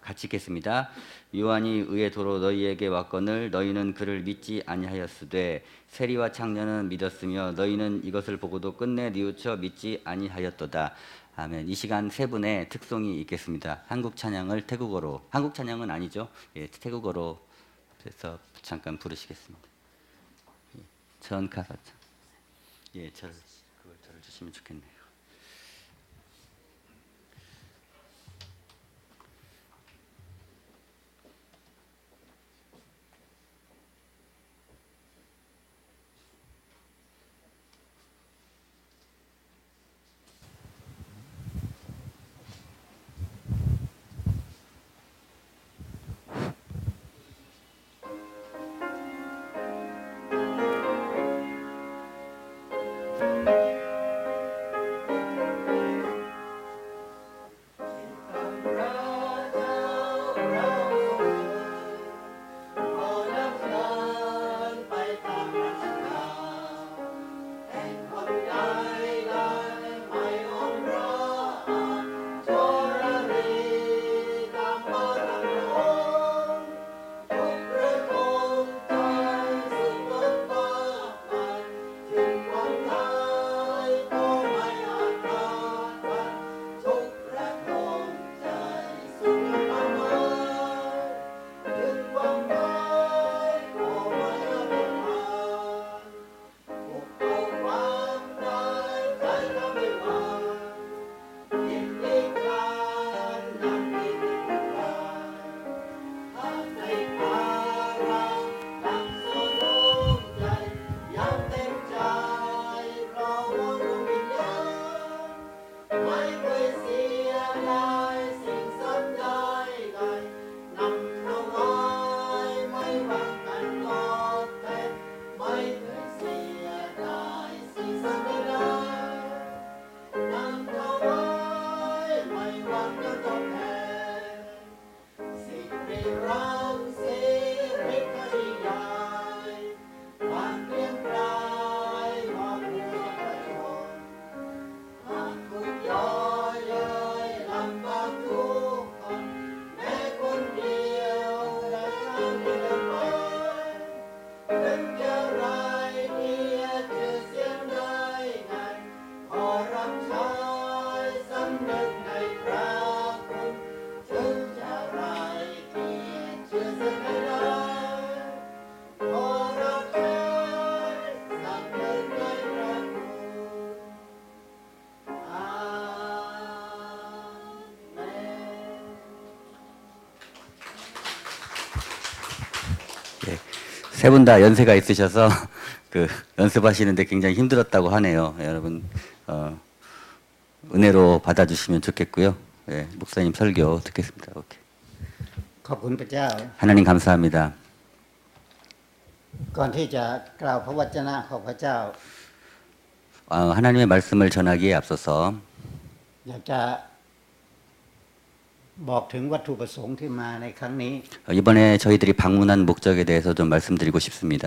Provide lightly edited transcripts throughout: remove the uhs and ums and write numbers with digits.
같이 읽겠습니다. 요한이 의의 도로 너희에게 왔거늘 너희는 그를 믿지 아니하였으되 세리와 창녀는 믿었으며 너희는 이것을 보고도 끝내 뉘우쳐 믿지 아니하였도다. 아멘. 이 시간 세 분의 특송이 있겠습니다. 한국 찬양을 태국어로, 한국 찬양은 아니죠. 예, 태국어로 해서 잠깐 부르시겠습니다. 전카사차. 예, 저를 주시면 좋겠네요. 세 분 다 연세가 있으셔서 그 연습하시는데 굉장히 힘들었다고 하네요. 여러분 은혜로 받아주시면 좋겠고요. 예, 목사님 설교 듣겠습니다. 오케이. 하나님 감사합니다. ก่อนที่จะกล่าวพระวจนะของพระเจ้า 하나님의 말씀을 전하기에 앞서서 อยากจะบอกถึงวัตถุประสงค์ที่มาในครั้งนี้ 이번에 저희들이 방문한 목적에 대해서 좀 말씀드리고 싶습니다.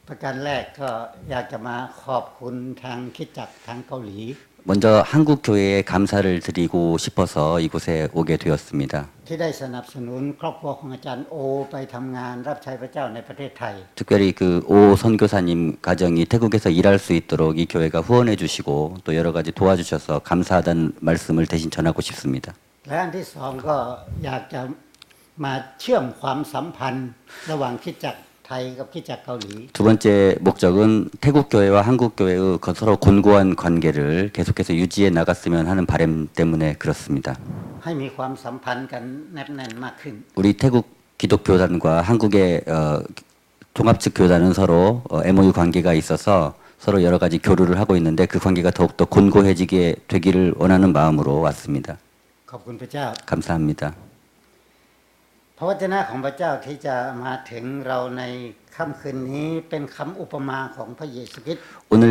ประการแรกก็อยากจะมาขอบคุณทางคริสตจักรทางเกาหลี 먼저 한국 교회에 감사를 드리고 싶어서 이곳에 오게 되었습니다. ที่ได้สนับสนุนครอบครัวของอาจารย์โอไปทำงานรับใช้พระเจ้าในประเทศไทย 특별히 그 오 선교사님 가정이 태국에서 일할 수 있도록 이 교회가 후원해 주시고 또 여러 가지 도와주셔서 감사하다는 말씀을 대신 전하고 싶습니다. และอันที่สองก็อยากจะมาเชื่อมความสัมพันธ์ระหว่างคริสตจักรไทยกับคริสตจักรเกาหลี 두 번째 목적은 태국 교회와 한국 교회의 서로 곤고한 관계를 계속해서 유지해 나갔으면 하는 바람 때문에 그렇습니다. ให้มีความสัมพันธ์กันแนบแน่นมากขึ้น 우리 태국 기독교단과 한국의 종합측 교단은 서로 MOU 관계가 있어서 서로 여러 가지 교류를 하고 있는데 그 관계가 더욱더 곤고해지게 되기를 원하는 마음으로 왔습니다. ขอบคุณพระเจ้า 감사합니다. พระวจนะของพระเจ้าที่จะมาถึงเราในค่ำคืนนี้เป็นคำอุปมาของพระเยซูคริสต์ 오늘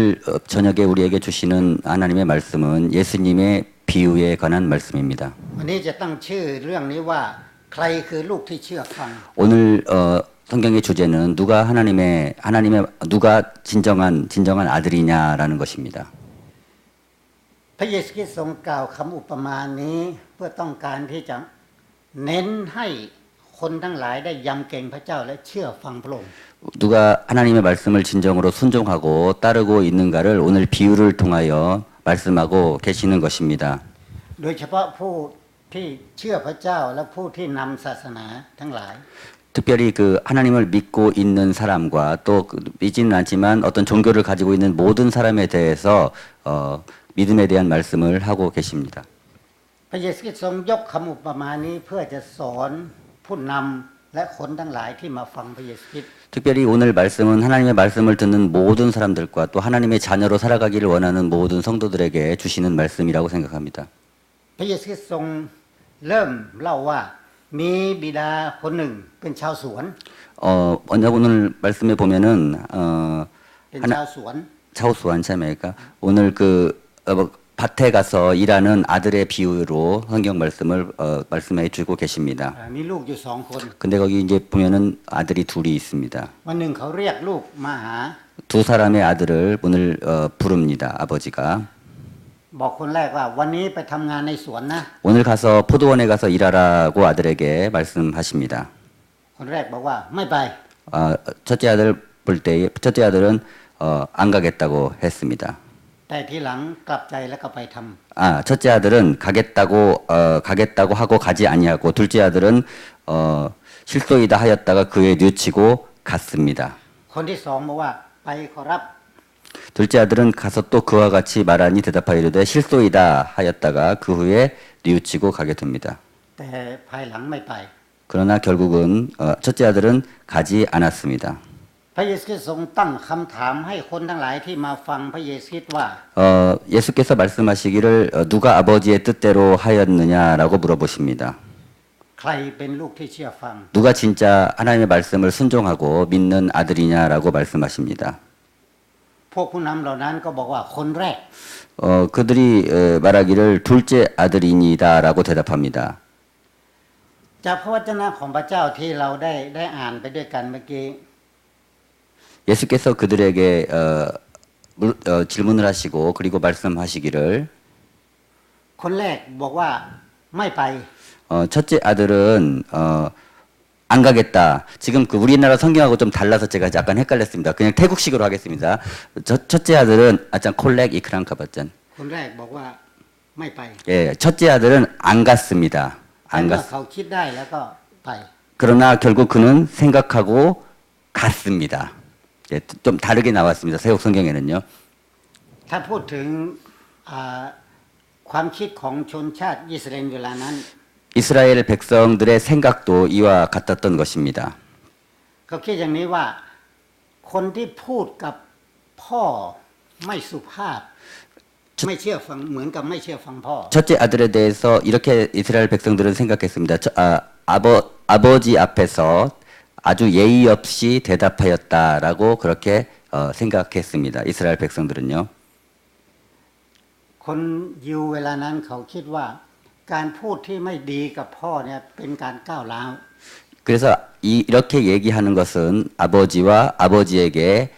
저녁에 우리에게 주시는 하나님의 말씀은 예수님의 비유에 관한 말씀입니다. วันนี้จะตั้งชื่อเรื่องนี้ว่าใครคือลูกที่เชื่อฟัง 오늘 성경의 주제는 누가 누가 진정한 아들이냐라는 것입니다. พระเยซูคริสต์ทรงกล่าวคำอุปมานี้เพื่อต้องการที่จะเน้นให้คนทั้งหลายได้ยำเกรงพระเจ้าและเชื่อฟังพระองค์ 누가 하나님의 말씀을 진정으로 순종하고 따르고 있는가를 오늘 비유를 통하여 말씀하고 계시는 것입니다. โดยเฉพาะผู้ที่เชื่อพระเจ้าและผู้ที่นำศาสนาทั้งหลาย 특별히 그 하나님을 믿고 있는 사람과 또 믿지는 않지만 어떤 종교를 가지고 있는 모든 사람에 대해서 믿음에 대한 말씀을 하고 계십니다. พระเยซูคริสต์ทรงยกคำอุปมานี้เพื่อจะสอนผู้นำและคนทั้งหลายที่มาฟังพระเยซูคริสต์ 특별히 오늘 말씀은 하나님의 말씀을 듣는 모든 사람들과 또 하나님의 자녀로 살아가기를 원하는 모든 성도들에게 주시는 말씀이라고 생각합니다. พระเยซูคริสต์ทรงเริ่มเล่าว่ามีบิดาคนหนึ่งเป็นชาวสวน 오늘 말씀에 보면은 เป็นชาวสวน 차우수 한참이니까 오늘 그 밭에 가서 일하는 아들의 비유로 성경 말씀을 말씀해 주고 계십니다. มีลูกอยู่สองคน 근데 거기 이제 보면은 아들이 둘이 있습니다. วันหนึ่งเขาเรียกลูกมาหา 두 사람의 아들을 오늘 부릅니다. 아버지가 บอกคนแรกว่าวันนี้ไปทำงานในสวนนะ 오늘 가서 포도원에 가서 일하라고 아들에게 말씀하십니다. คนแรกบอกว่าไม่ไป 첫째 아들 볼 때 첫째 아들은 안 가겠다고 했습니다. แต่ทีหลังกลับใจแล้วก็ไปทำ 첫째 아들은 가겠다고 하고 가지 아니하고 둘째 아들은 실소이다 하였다가 그에 뉘우치고 갔습니다. คนที่สองบอกว่าไปขอรับ 둘째 아들은 가서 또 그와 같이 말하니 대답하이르되 실소이다 하였다가 그 후에 뉘우치고 가게 됩니다. แต่ภายหลังไม่ไป 그러나 결국은 첫째 아들은 가지 않았습니다. พระเยซูคริสต์ทรงตั้งคำถามให้คนทั้งหลายที่มาฟังพระเยซูคริสต์ว่า 예수께서 말씀하시기를 누가 아버지의 뜻대로 하였느냐라고 물어보십니다. ใครเป็นลูกที่เชื่อฟัง 누가 진짜 하나님의 말씀을 순종하고 믿는 아들이냐라고 말씀하십니다. พวกผู้นำเหล่านั้นก็บอกว่าคนแรก 그들이 말하기를 둘째 아들이니다라고 대답합니다. จากพระวจนะของพระเจ้าที่เราได้อ่านไปด้วยกันเมื่อกี้ 예수께서 그들에게 질문을 하시고 그리고 말씀하시기를 คนแรกบอกว่าไม่ไป 첫째 아들은 안 가겠다. 지금 그 우리나라 성경하고 좀 달라서 제가 약간 헷갈렸습니다. 그냥 태국식으로 하겠습니다. 첫째 아들은 아짠 콜렉 이크랑 가봤짠. คนแรกบอกว่าไม่ไป 예, 첫째 아들은 안 갔습니다. แต่ 안 เมื่อ 갔. เขาคิดได้แล้วก็ไป 그러나 결국 그는 생각하고 갔습니다. 예, 좀 다르게 나왔습니다. 새옥 성경에는요. ถ้าพูดถึงความคิดของชนชาติอิสราเอลเวลานั้น 이스라엘 백성들의 생각도 이와 같았던 것입니다. เขาคิดอย่างนี้ว่าคนที่พูดกับพ่อไม่สุภาพไม่เชื่อฟังเหมือนกับไม่เชื่อฟังพ่อ 첫째 아들에 대해서 이렇게 이스라엘 백성들은 생각했습니다. 아버지 앞에서 아주 예의 없이 대답하였다라고 그렇게 생각했습니다. 이스라엘 백성들은요. คนยิวเวลานั้นเขาคิดว่าการพูดที่ไม่ดีกับพ่อเนี่ยเป็นการก้าวร้าว 그래서 이렇게 얘기하는 것은 아버지와 아버지에게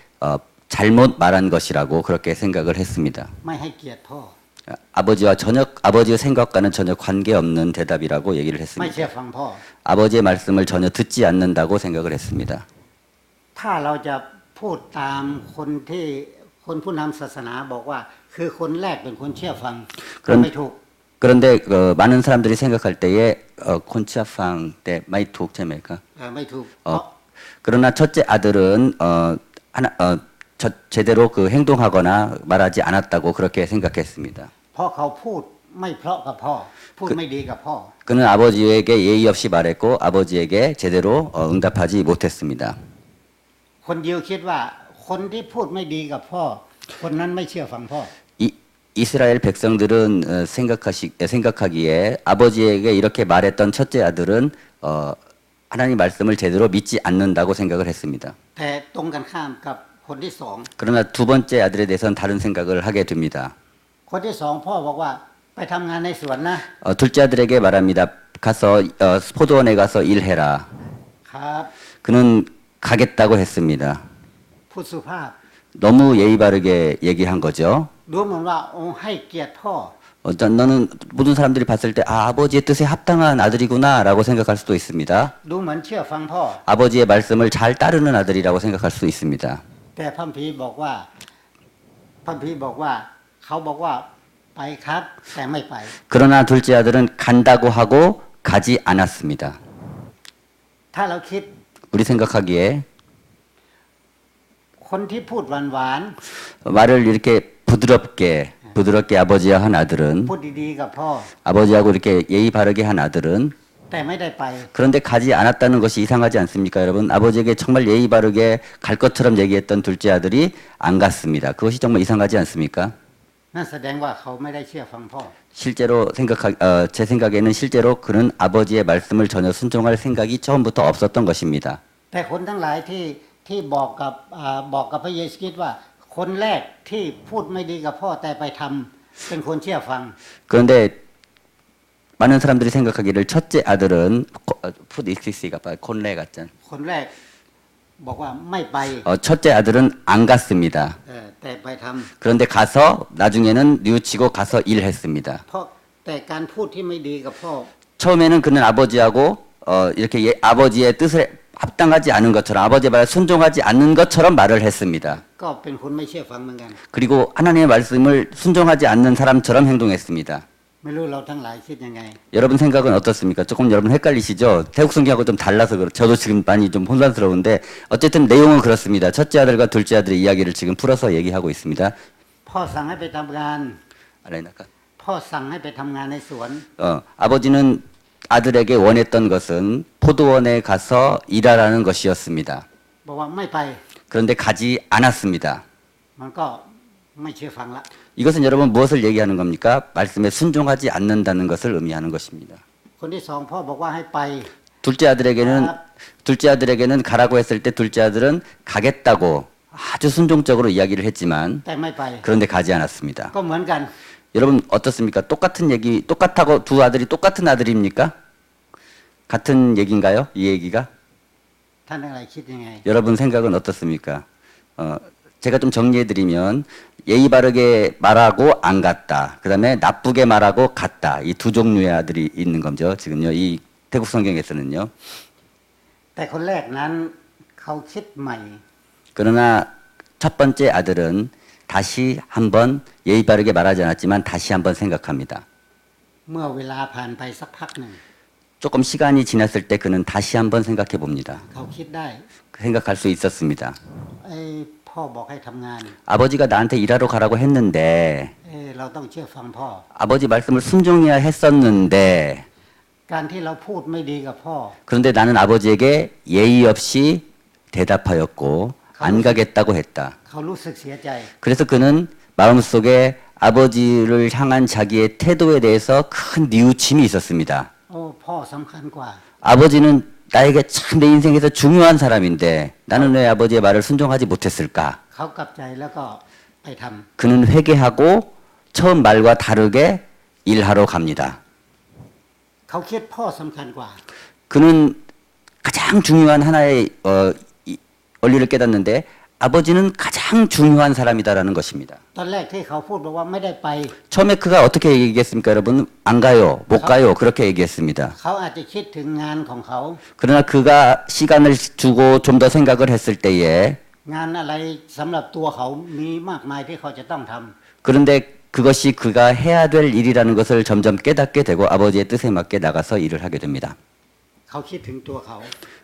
잘못 말한 것이라고 그렇게 생각을 했습니다. ไม่ให้เกียรติพ่อ 아버지의 생각과는 전혀 관계없는 대답이라고 얘기를 ไม่ 했습니다. เชื่อฟังพ่อ 아버지의 말씀을 전혀 듣지 않는다고 생각을 했습니다. ถ้าเราจะพูดตามคนที่คนผู้นำศาสนาบอกว่าคือคนแรกเป็นคนเชื่อฟังก็ไม่ถูก 그런데 많은 사람들이 생각할 때에 콘치아팡 때 마이톡 제메가 ไม่ถูก 그러나 첫째 아들은 제대로 그 행동하거나 말하지 않았다고 그렇게 생각했습니다. เพราะเขาพูดไม่เพราะกับพ่อพูดไม่ดีกับพ่อ 그는 아버지에게 예의 없이 말했고 아버지에게 제대로 응답하지 못했습니다. คนยิวคิดว่าคนที่พูดไม่ดีกับพ่อคนนั้นไม่เชื่อฟังพ่อ 이스라엘 백성들은 생각하기에 아버지에게 이렇게 말했던 첫째 아들은 하나님 말씀을 제대로 믿지 않는다고 생각을 했습니다. แต่ตรงกันข้ามกับคนที่สอง 그러나 두 번째 아들에 대해서는 다른 생각을 하게 됩니다. คนที่สองพ่อบอกว่าไปทำงานในสวนนะ 둘째 아들에게 말합니다. 가서 포도원에 가서 일해라. ครับ 그는 가겠다고 했습니다. พูดสุภาพ 너무 예의 바르게 얘기한 거죠. ดูเหมือนว่าโอ้ให้เกียรติพ่อ 너는 모든 사람들이 봤을 때 아버지의 뜻에 합당한 아들이구나라고 생각할 수도 있습니다. ดูเหมือนเชื่อฟังพ่อ 아버지의 말씀을 잘 따르는 아들이라고 생각할 수도 있습니다. แต่พระคัมภีร์บอกว่าพระคัมภีร์บอกว่าเขาบอกว่าไปครับแต่ไม่ไป 그러나 둘째 아들은 간다고 하고 가지 않았습니다. ถ้าเราคิด 우리 생각하기에 คนที่พูดหวาน 말을 이렇게 부드럽게 아버지와 한 ๆ 아들은 พูดดีๆกับพ่อ 아버지하고 이렇게 예의 바르게 한 아들은 แต่ไม่ได้ไป 그런데 가지 않았다는 것이 이상하지 않습니까, 여러분? 아버지에게 정말 예의 바르게 갈 것처럼 얘기했던 둘째 아들이 안 갔습니다. 그것이 정말 이상하지 않습니까? นั่นแสดงว่าเขาไม่ได้เชื่อฟังพ่อ 실제로 제 생각에는 실제로 그는 아버지의 말씀을 전혀 순종할 생각이 처음부터 없었던 것입니다. แต่คนทั้งหลายที่บอกกับพระเยซูคริสต์ว่าคนแรกที่พูดไม่ดีกับพ่อแต่ไปทำเป็นคนเชื่อฟัง 그런데 많은 사람들이 생각하기를 첫째 아들은 푸디스가 콘레 같잖아. คนแรกบอกว่าไม่ไป 첫째 아들은 안 갔습니다. แต่ไปท 그런데 가서 나중에는 뉘우치고 가서 일했습니다. ำเพราะแต่การพูดที่ไม่ดีกับพ่อ 처음에는 그는 아버지하고 이렇게 아버지의 뜻에 합당하지 않은 것처럼 아버지의 말에 순종하지 않는 것처럼 말을 했습니다. ก็เป็นคนไม่เชื่อฟังเหมือนกัน 그리고 하나님의 말씀을 순종하지 않는 사람처럼 행동했습니다. ไม่รู้เราทั้งหลายคิดยังไง 여러분 생각은 어떻습니까? 조금 여러분 헷갈리시죠? 태국 성경하고 좀 달라서 저도 지금 많이 좀 혼란스러운데 어쨌든 내용은 그렇습니다. 첫째 아들과 둘째 아들의 이야기를 지금 풀어서 얘기하고 있습니다. พ่อสั่งให้ไปทำงาน 알라이나까? พ่อสั่งให้ไปทำงานในสวน 아버지는 아들에게 원했던 것은 포도원에 가서 일하라는 것이었습니다. บอกว่าไม่ไป 그런데 가지 않았습니다. มันก็ไม่เชื่อฟังละ 이것은 여러분 무엇을 얘기하는 겁니까? 말씀에 순종하지 않는다는 것을 의미하는 것입니다. คนที่สองพ่อบอกว่าให้ไป 둘째 아들에게는 가라고 했을 때 둘째 아들은 가겠다고 아주 순종적으로 이야기를 했지만 แต่ไม่ไป 그런데 가지 않았습니다. ก็เหมือนกัน 여러분 어떻습니까? 똑같다고 두 아들이 똑같은 아들입니까? 같은 얘기인가요? 이 얘기가? ท่านทั้งหลายคิดยังไง 여러분 생각은 어떻습니까? 제가 좀 정리해드리면 예의 바르게 말하고 안 갔다. 그 다음에 나쁘게 말하고 갔다. 이 두 종류의 아들이 있는 거죠. 지금요. 이 태국 성경에서는요. แต่คนแรกนั้นเขาคิดใหม่ 그러나 첫 번째 아들은 다시 한번 예의 바르게 말하지 않았지만 다시 한번 생각합니다. เมื่อเวลาผ่านไปสักพักหนึ่ง 조금 시간이 지났을 때 그는 다시 한번 생각해 봅니다. เขาคิดได้ 생각할 수 있었습니다. ไอ้พ่อบอกให้ทำงาน 아버지가 나한테 일하러 가라고 했는데 เราต้องเชื่อฟังพ่อ 아버지 말씀을 순종해야 했었는데 การที่เราพูดไม่ดีกับพ่อ 그런데 나는 아버지에게 예의 없이 대답하였고 안 가겠다고 했다. เขารู้สึกเสียใจ 그래서 그는 마음속에 아버지를 향한 자기의 태도에 대해서 큰 뉘우침이 있었습니다. โอ้พ่อสำคัญกว่า 아버지는 나에게 참 내 인생에서 중요한 사람인데 나는 왜 아버지의 말을 순종하지 못했을까? เขากลับใจแล้วก็ไปท 그는 회개하고 처음 말과 다르게 일하러 갑니다. ำเขาคิดพ่อสำคัญกว่า 그는 가장 중요한 하나의 원리를 깨닫는데 아버지는 가장 중요한 사람이다라는 것입니다. ตอนแรกที่เขาพูดบอกว่าไม่ได้ไป 처음에 그가 어떻게 얘기했습니까, 여러분? 안 가요, 못 가요, 그렇게 얘기했습니다. เขาอาจจะคิดถึงงานของเขา 그러나 그가 시간을 주고 좀 더 생각을 했을 때에 งานอะไรสำหรับตัวเขามีมากมายที่เขาจะต้องท 그런데 그것이 그가 해야 될 일이라는 것을 점점 깨닫게 되고 아버지의 뜻에 맞게 나가서 일을 하게 됩니다. ำเขาคิดถึงตัวเขา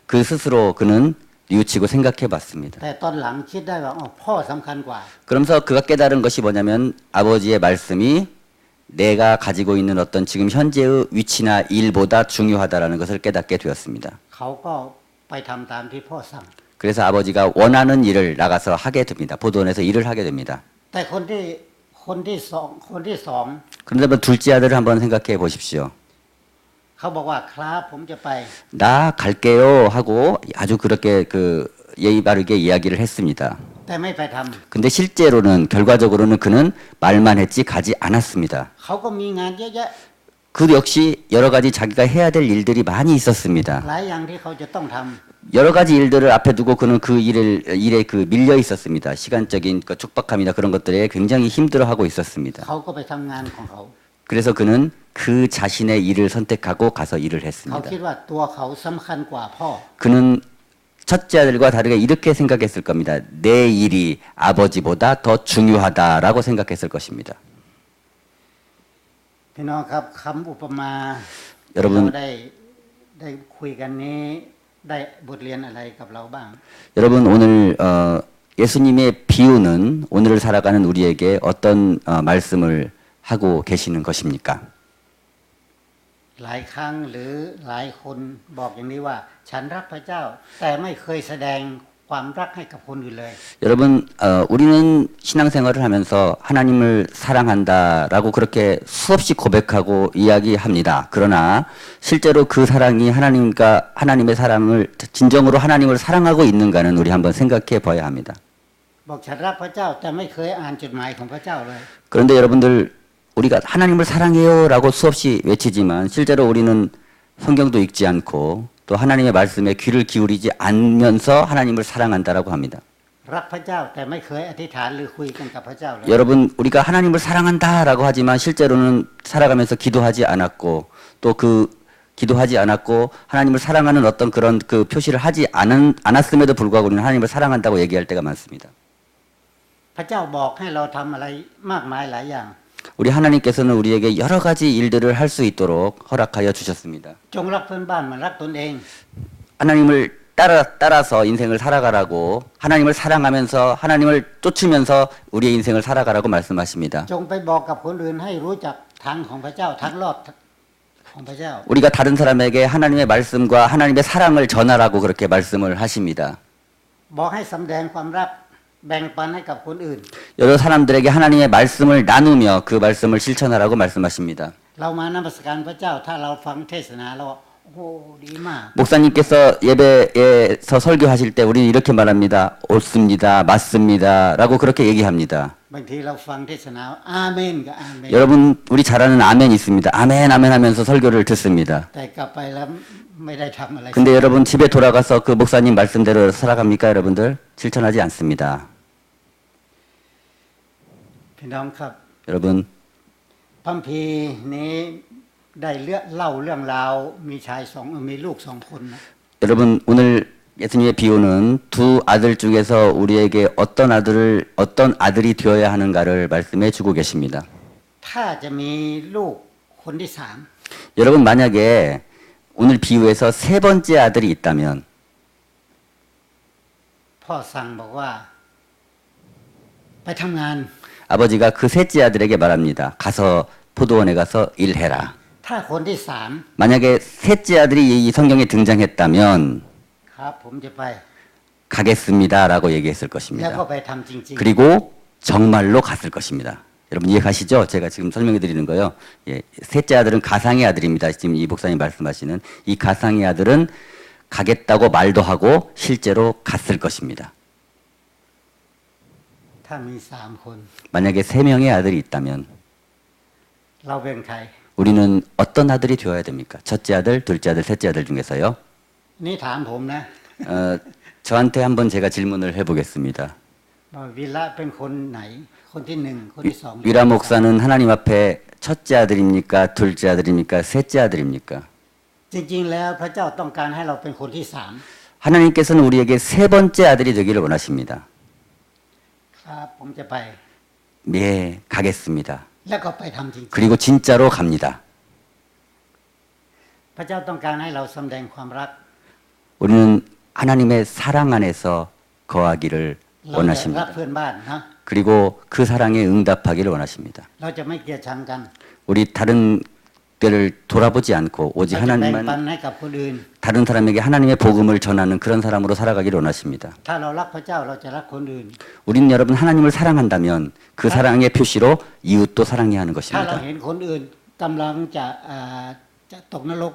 그 스스로 그는 뉘우치고 생각해 봤습니다. แต่ตอนหลังคิดได้ว่าอ๋อพ่อสำคัญกว่า 그러면서 그가 깨달은 것이 뭐냐면 아버지의 말씀이 내가 가지고 있는 어떤 지금 현재의 위치나 일보다 중요하다라는 것을 깨닫게 되었습니다. เขาก็ไปทำตามที่พ่อสั่ง 그래서 아버지가 원하는 일을 나가서 하게 됩니다. 포도원에서 일을 하게 됩니다. แต่คนที่สอง 그런데 한번 둘째 아들을 한번 생각해 보십시오. เขาบอกว่าครับผมจะไป 나 갈게요 하고 아주 그렇게 그 예의 바르게 이야기를 했습니다. แต่ไม่ไปท 근데 실제로는 결과적으로는 그는 말만 했지 가지 않았습니다. ำเขาก็มีงานเยอะแยะ 그 역시 여러 가지 자기가 해야 될 일들이 많이 있었습니다. หลายอย่างที่เขาจะต้องท 여러 가지 일들을 앞에 두고 그는 그 일에 그 밀려 있었습니다. 시간적인 그 촉박함이나 그런 것들에 굉장히 힘들어하고 있었습니다. เขาก็ไปทำงานของเขา 그래서 그는 그 자신의 일을 선택하고 가서 일을 เขา 했습니다. คิดว่าตัวเขาสำคัญกว่าพ่อ 그는 첫째 아들과 다르게 이렇게 생각했을 겁니다. 내 일이 아버지보다 더 중요하다라고 생각했을 것입니다. พี่น้องครับคำอุปมา 여러분 เราได้คุยกันนี้ได้บทเรียนอะไรกับเราบ้าง 여러분 오늘 예수님의 비유는 오늘을 살아가는 우리에게 어떤 말씀을 하고 계시는 것입니까? หลายครั้งหรือหลายคนบอกอย่างนี้ว่า ฉันรักพระเจ้า แต่ไม่เคยแสดงความรักให้กับคนอื่นเลย 여러분 우리는 신앙생활을 하면서 하나님을 사랑한다라고 그렇게 수없이 고백하고 이야기합니다. 그러나 실제로 그 사랑이 하나님의 사랑을 진정으로 하나님을 사랑하고 있는가는 우리 한번 생각해 봐야 합니다. บอกฉันรักพระเจ้าแต่ไม่เคยอ่านจดหมายของพระเจ้าเลย 그런데 여러분들 우리가 하나님을 사랑해요라고 수없이 외치지만 실제로 우리는 성경도 읽지 않고 또 하나님의 말씀에 귀를 기울이지 않으면서 하나님을 사랑한다라고 합니다. รักพระเจ้าแต่ไม่เคยอธิษฐานหรือคุยกันกับพระเจ้าเลย 여러분 우리가 하나님을 사랑한다라고 하지만 실제로는 살아가면서 기도하지 않았고 또 기도하지 않았고 하나님을 사랑하는 어떤 그런 그 표시를 하지 않았음에도 불구하고 우리는 하나님을 사랑한다고 얘기할 때가 많습니다. พระเจ้าบอกให้เราทำอะไรมากมายหลายอย่าง 우리 하나님께서는 우리에게 여러 가지 일들을 할 수 있도록 허락하여 주셨습니다. จงรักเพื่อนบ้านเหมือนรักตนเอง 하나님을 따라서 인생을 살아가라고 하나님을 사랑하면서 하나님을 쫓으면서 우리의 인생을 살아가라고 말씀하십니다. จงไปบอกกับคนอื่นให้รู้จักทางของพระเจ้าทางรอดของพระเจ้า 우리가 다른 사람에게 하나님의 말씀과 하나님의 사랑을 전하라고 그렇게 말씀을 하십니다. บอกให้สำแดงความรักแบ่งปันให้กับคนอื่น 여러 사람들에게 하나님의 말씀을 나누며 그 말씀을 실천하라고 말씀하십니다. เรามานมัสการพระเจ้าถ้าเราฟังเทศนาเราโอ้โหดีมาก 목사님께서 예배에서 설교하실 때 우리는 이렇게 말합니다. 옳습니다. 맞습니다. 라고 그렇게 얘기합니다. บางทีเราฟังเทศนาอาเมนกับอาเมน 여러분 우리 잘 아는 아멘 있습니다. 아멘 아멘 하면서 설교를 듣습니다. แต่กลับไปแล้วไม่ได้ทำอะไร 근데 여러분 집에 돌아가서 그 목사님 말씀대로 살아갑니까 여러분들? 실천하지 않습니다. พี่น้องครับ 여러분 พัมพีร์นี้ได้เล่าเรื่องราวมีลูกสองคนนะ 여러분 오늘 예수님의 비유는 두 아들 중에서 우리에게 어떤 아들이 되어야 하는가를 말씀해 주고 계십니다. ถ้าจะมีลูกคนที่สาม 여러분 만약에 오늘 비유에서 세 번째 아들이 있다면 พ่อสั่งบอกว่าไปทำงาน 아버지가 그 셋째 아들에게 말합니다. 가서 포도원에 가서 일해라. ถ้าคนที่สาม 만약에 셋째 아들이 이 성경에 등장했다면 ครับผมจะไป 가겠습니다라고 얘기했을 แล้ว 것입니다. ก็ไปทำจริง 그리고 정말로 갔을 것입니다. 여러분 이해가시죠? 제가 지금 설명해 드리는 거요. 예, 셋째 아들은 가상의 아들입니다. 지금 이 목사님 말씀하시는 이 가상의 아들은 가겠다고 말도 하고 실제로 갔을 것입니다. ๆถ้ามีสามคน 만약에 세 명의 아들이 있다면 เราเป็นใคร 우리는 어떤 아들이 되어야 됩니까? 첫째 아들, 둘째 아들, 셋째 아들 중에서요. นี่ถามผมนะ 저한테 한번 제가 질문을 해보겠습니다. ว่าวิระเป็นคนไหน คนที่หนึ่งคนที่สอง 위라 목사는 하나님 앞에 첫째 아들입니까? 둘째 아들입니까? 셋째 아들입니까? จริงๆแล้วพระเจ้าต้องการให้เราเป็นคนที่สาม 하나님께서는 우리에게 세 번째 아들이 되기를 원하십니다. ครับผมจะไป 네, 가겠습니다. แล้วก็ไปทำจริง 그리고 진짜로 갑니다. ๆพระเจ้าต้องการให้เราแสดงความรัก 우리는 하나님의 사랑 안에서 거하기를 เราจะรัก 원하십니다. เพื่อนบ้านนะ 그리고 그 사랑에 응답하기를 원하십니다. เราจะไม่เกลียดชังกัน 우리 다른 데를 돌아보지 않고 오직 เราจะแบ่งปัน 하나님만 ให้กับคนอื่น 다른 사람에게 하나님의 복음을 전하는 그런 사람으로 살아가기를 원하십니다. ถ้าเรารักพระเจ้าเราจะรักคนอื่น 우리는 여러분 하나님을 사랑한다면 그 사랑의 표시로 이웃도 사랑해야 하는 ถ้าเรา 것입니다. เห็นคนอื่นกำลังจะตกนรก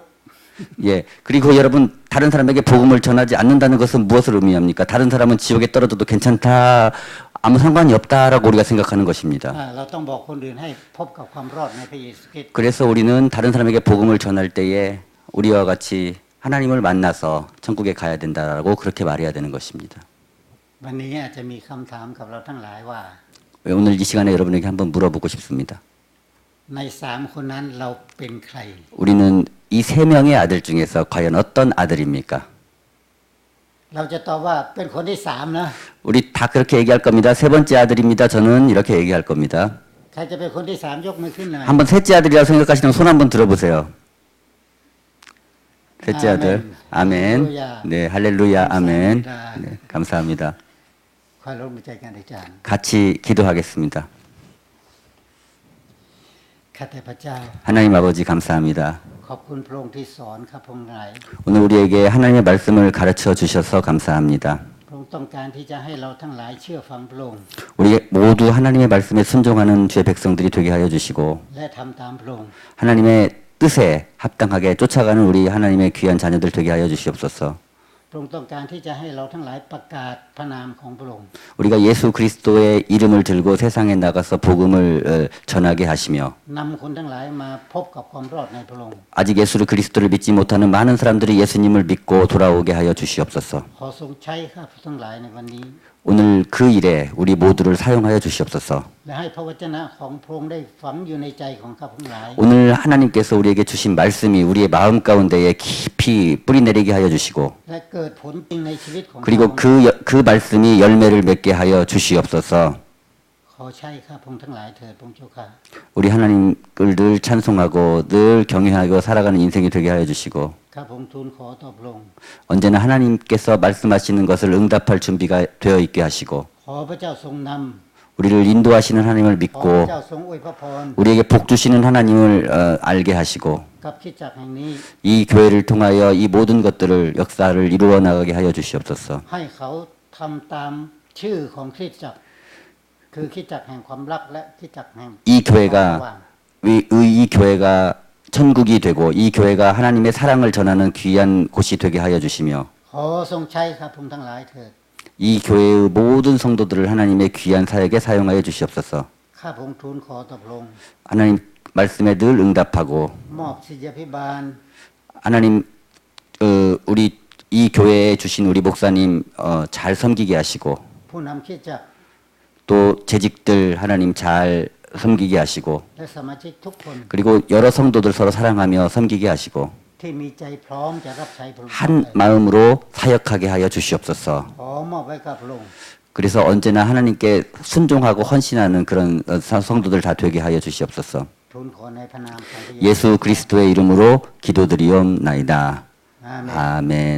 예, 그리고 여러분 다른 사람에게 복음을 전하지 않는다는 것은 무엇을 의미합니까? 다른 사람은 지옥에 떨어져도 괜찮다, 아무 상관이 없다라고 우리가 생각하는 것입니다. เราต้องบอกคนอื่นให้พบกับความรอดในพระเยซูคริสต์ 그래서 우리는 다른 사람에게 복음을 전할 때에 우리와 같이 하나님을 만나서 천국에 가야 된다라고 그렇게 말해야 되는 것입니다. วันนี้อาจจะมีคำถามกับเราทั้งหลายว่า 오늘 이 시간에 여러분에게 한번 물어보고 싶습니다. ในสามคนนั้นเราเป็นใคร 우리는 이 세 명의 아들 중에서 과연 어떤 아들입니까? เราจะตอบว่าเป็นคนที่สามนะ 우리 다 그렇게 얘기할 겁니다. 세 번째 아들입니다. 저는 이렇게 얘기할 겁니다. ใครจะเป็นคนที่สามยกมือขึ้นหน่อย 한번 셋째 아들이라고 생각하시는 분 손 한번 들어보세요. 셋째 아들. 아멘. 네, 할렐루야. 아멘. 네, 감사합니다. คอยลงมือใจกันอาจารย์ 같이 기도하겠습니다. ข้าแต่พระเจ้า 하나님 아버지 감사합니다. ขอบคุณพระองค์ที่สอนข้าพงศ์หลาย 오늘 우리에게 하나님의 말씀을 가르쳐 주셔서 감사합니다. พระองค์ต้องการที่จะให้เราทั้งหลายเชื่อฟังพระองค์ 우리 모두 하나님의 말씀에 순종하는 주의 백성들이 되게 하여 주시고 และทำตามพระองค์ 하나님의 뜻에 합당하게 쫓아가는 우리 하나님의 귀한 자녀들 되게 하여 주시옵소서. พระองค์ต้องการที่จะให้เราทั้งหลายประกาศพระนามของพระองค์ 우리가 예수 그리스도의 이름을 들고 세상에 나가서 복음을 전하게 하시며 นำคนทั้งหลายมาพบกับความรอดในพระองค์ 아직 예수 그리스도를 믿지 못하는 많은 사람들이 예수님을 믿고 돌아오게 하여 주시옵소서. ขอทรงใช้ข้าพทั้งหลายในวันนี้ 오늘 그 일에 우리 모두를 사용하여 주시옵소서. และให้พระวจนะของพระองค์ได้ฝังอยู่ในใจของข้าพทั้งหลาย 오늘 하나님께서 우리에게 주신 말씀이 우리의 마음 가운데에 깊이 뿌리내리게 하여 주시고 และเกิดผลจริงในชีวิตของเรา 그리고 그 말씀이 열매를 맺게 하여 주시옵소서. ขอใช้ข้าพงทั้งหลายเถิดพระองค์เจ้าค่ะ 우리 하나님을 늘 찬송하고 늘 경외하고 살아가는 인생이 되게 하여 주시고 ข้าพงทูลขอต่อพระองค์ 언제나 하나님께서 말씀하시는 것을 응답할 준비가 되어 있게 하시고 ขอพระเจ้าทรงน 우리를 인도하시는 하나님을 ำขอพ 믿고 ระเจ้าทรงอวยพระพร 우리에게 복 주시는 하나님을 알게 하시고 กับคริสตจักรแห่งนี้ 이 교회를 통하여 이 모든 것들을 역사를 이루어 나가게 하여 주시옵소서. ให้เขาทำตามชื่อของคริสตจักรคือคริสตจักรแห่งความรักและคริสตจักรแห่ง 이 교회가 이 교회가 천국이 되고 이 교회가 하나님의 사랑을 전하는 귀한 곳이 되게 하여 주시며 ขอทรงใช้ข้าพงทั้งหลายเถิด 이 교회의 모든 성도들을 하나님의 귀한 사역에 사용하여 주시옵소서. ข้าพงทูลขอต่อพระองค์ 하나님 말씀에 늘 응답하고 มอบศิษยาภิบาล 하나님 우리 이 교회에 주신 우리 목사님 잘 섬기게 하시고 ผู้นำคริสตจักร 또 재직들 하나님 잘 섬기게 하시고 และสมาชิกทุกคน 그리고 여러 성도들 서로 사랑하며 섬기게 하시고 ที่มีใจพร้อมจะรับใช้พระองค์ 한 마음으로 사역하게 하여 주시옵소서. ขอมอบไว้กับพระองค์ 그래서 언제나 하나님께 순종하고 헌신하는 그런 성도들 다 되게 하여 주시옵소서. ทูลขอในพระนามของพระเยซู 예수 그리스도의 이름으로 기도드리옵나이다. อาเมน 아멘.